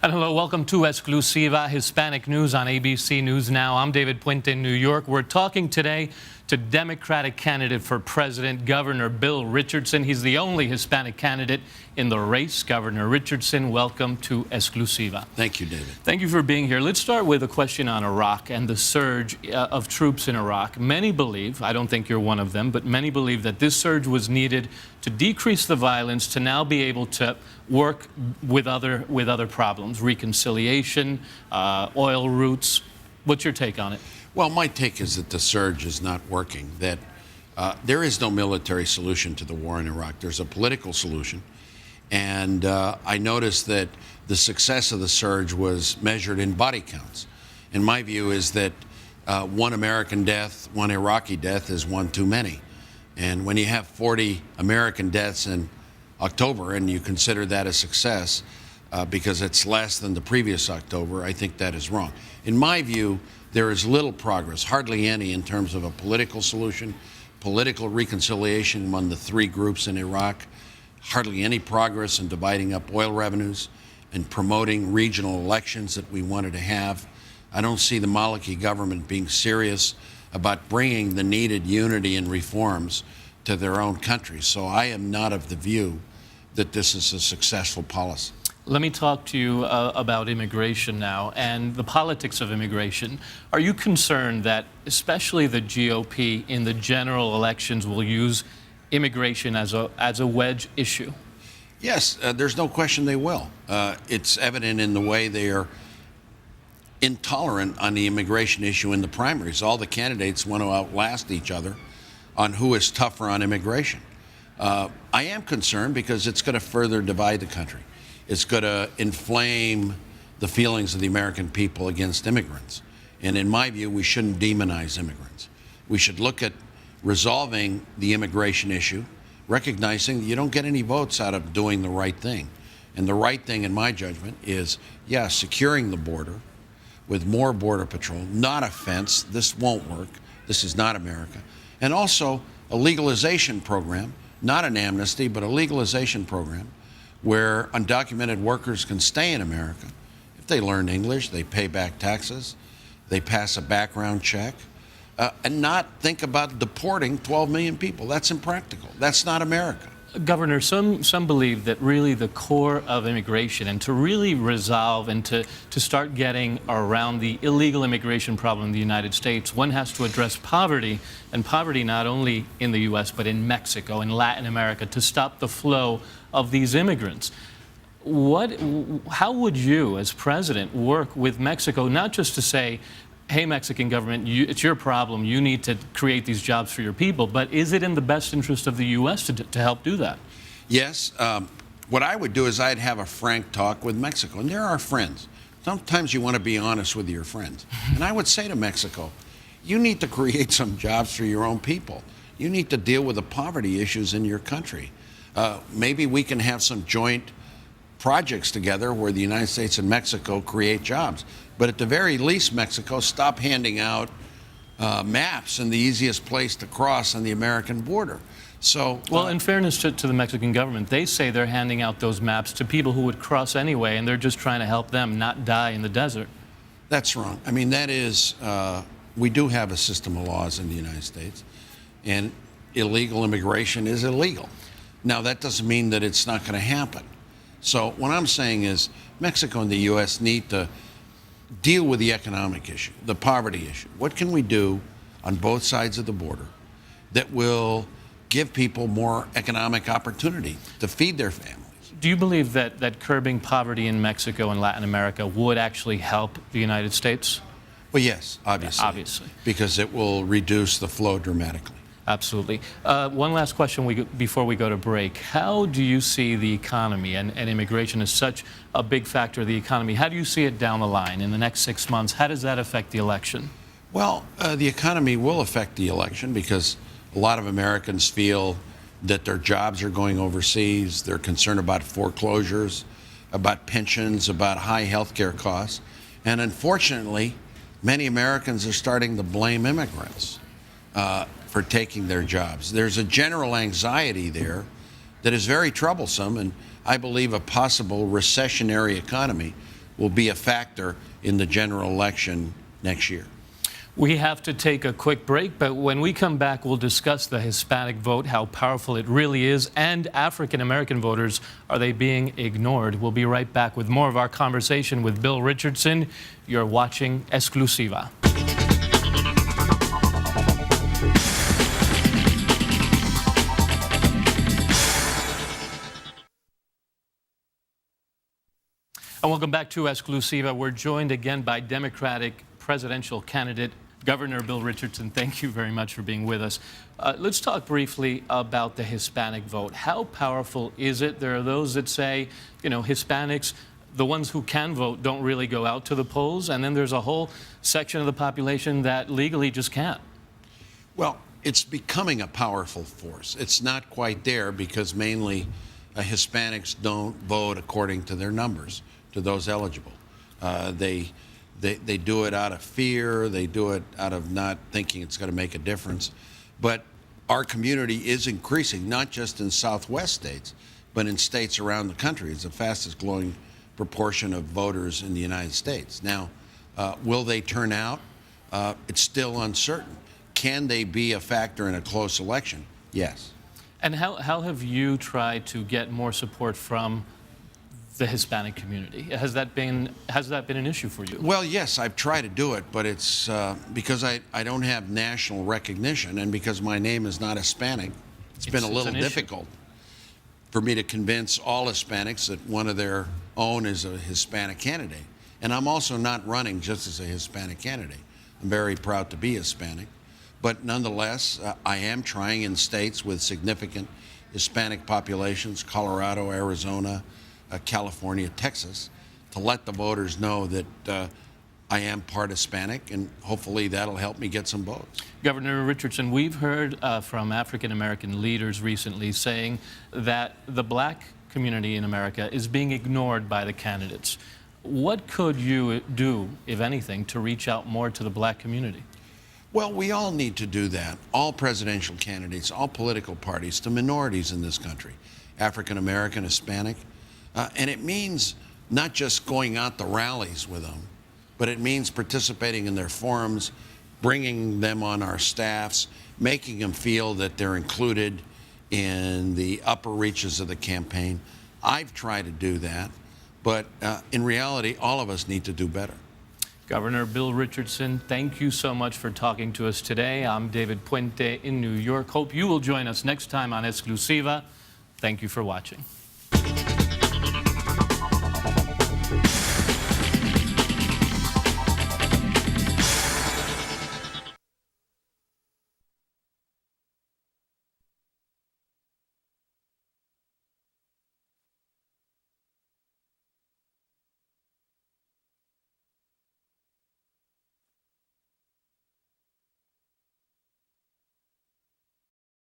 And hello, welcome to Exclusiva, Hispanic News on ABC News Now. I'm David Puente in New York. We're talking today to Democratic candidate for president, Governor Bill Richardson. He's the only Hispanic candidate in the race. Governor Richardson, welcome to Exclusiva. Thank you, David. Thank you for being here. Let's start with a question on Iraq and the surge of troops in Iraq. Many believe, I don't think you're one of them, but many believe that this surge was needed to decrease the violence, to now be able to work with other problems, reconciliation, oil routes. What's your take on it? Well, my take is that the surge is not working, that there is no military solution to the war in Iraq. There's a political solution. And I noticed that the success of the surge was measured in body counts. And my view is that one American death, one Iraqi death is one too many. And when you have 40 American deaths in October and you consider that a success because it's less than the previous October, I think that is wrong. In my view, there is little progress, hardly any, in terms of a political solution, political reconciliation among the three groups in Iraq, hardly any progress in dividing up oil revenues and promoting regional elections that we wanted to have. I don't see the Maliki government being serious about bringing the needed unity and reforms to their own country. So I am not of the view that this is a successful policy. Let me talk to you about immigration now and the politics of immigration. Are you concerned that especially the GOP in the general elections will use immigration as a wedge issue? Yes, there's no question they will. It's evident in the way they are intolerant on the immigration issue in the primaries. All the candidates want to outlast each other on who is tougher on immigration. I am concerned because it's going to further divide the country. It's going to inflame the feelings of the American people against immigrants. And in my view, we shouldn't demonize immigrants. We should look at resolving the immigration issue, recognizing that you don't get any votes out of doing the right thing. And the right thing, in my judgment, is, yeah, securing the border with more border patrol, not a fence. This won't work. This is not America. And also a legalization program, not an amnesty, but a legalization program where undocumented workers can stay in America. If they learn English, they pay back taxes, they pass a background check, and not think about deporting 12 million people. That's impractical. That's not America. Governor, some believe that really the core of immigration and to really resolve and to start getting around the illegal immigration problem in the United States, one has to address poverty, and poverty not only in the U.S. but in Mexico and Latin America, to stop the flow of these immigrants. How would you, as president, work with Mexico, not just to say, hey, Mexican government, it's your problem, you need to create these jobs for your people, but is it in the best interest of the U.S. to help do that? Yes. What I would do is I'd have a frank talk with Mexico, and they're our friends. Sometimes you want to be honest with your friends. And I would say to Mexico, you need to create some jobs for your own people. You need to deal with the poverty issues in your country. Maybe we can have some joint projects together where the United States and Mexico create jobs. But at the very least, Mexico, stop handing out maps and the easiest place to cross on the American border. So, well, in fairness to the Mexican government, they say they're handing out those maps to people who would cross anyway, and they're just trying to help them not die in the desert. That's wrong. I mean, that is, we do have a system of laws in the United States, and illegal immigration is illegal. Now, that doesn't mean that it's not going to happen. So what I'm saying is Mexico and the U.S. need to deal with the economic issue, the poverty issue. What can we do on both sides of the border that will give people more economic opportunity to feed their families? Do you believe that curbing poverty in Mexico and Latin America would actually help the United States? Well, yes, obviously. Yeah, obviously. Because it will reduce the flow dramatically. Absolutely. One last question before we go to break. How do you see the economy, and immigration is such a big factor of the economy, how do you see it down the line in the next 6 months? How does that affect the election? Well, the economy will affect the election because a lot of Americans feel that their jobs are going overseas. They're concerned about foreclosures, about pensions, about high health care costs. And unfortunately, many Americans are starting to blame immigrants for taking their jobs. There's a general anxiety there that is very troublesome, and I believe a possible recessionary economy will be a factor in the general election next year. We have to take a quick break, but when we come back, we'll discuss the Hispanic vote, how powerful it really is, and African-American voters, are they being ignored? We'll be right back with more of our conversation with Bill Richardson. You're watching Exclusiva. And welcome back to Exclusiva. We're joined again by Democratic presidential candidate Governor Bill Richardson. Thank you very much for being with us. Let's talk briefly about the Hispanic vote. How powerful is it? There are those that say, you know, Hispanics, the ones who can vote, don't really go out to the polls. And then there's a whole section of the population that legally just can't. Well, it's becoming a powerful force. It's not quite there because mainly Hispanics don't vote according to their numbers, to those eligible. They do it out of fear. They do it out of not thinking it's going to make a difference. But our community is increasing, not just in Southwest states, but in states around the country. It's the fastest growing proportion of voters in the United States. Now, will they turn out? It's still uncertain. Can they be a factor in a close election? Yes. And how have you tried to get more support from the Hispanic community? Has that been an issue for you? Well, yes, I've tried to do it, but it's because I don't have national recognition, and because my name is not Hispanic, it's been a little difficult for me to convince all Hispanics that one of their own is a Hispanic candidate. And I'm also not running just as a Hispanic candidate. I'm very proud to be Hispanic. But nonetheless, I am trying in states with significant Hispanic populations, Colorado, Arizona, California, Texas, to let the voters know that I am part Hispanic, and hopefully that'll help me get some votes. Governor Richardson, we've heard from African-American leaders recently saying that the black community in America is being ignored by the candidates. What could you do, if anything, to reach out more to the black community? Well, we all need to do that. All presidential candidates, all political parties, to minorities in this country, African-American, Hispanic. And it means not just going out to rallies with them, but it means participating in their forums, bringing them on our staffs, making them feel that they're included in the upper reaches of the campaign. I've tried to do that, but in reality, all of us need to do better. Governor Bill Richardson, thank you so much for talking to us today. I'm David Puente in New York. Hope you will join us next time on Exclusiva. Thank you for watching.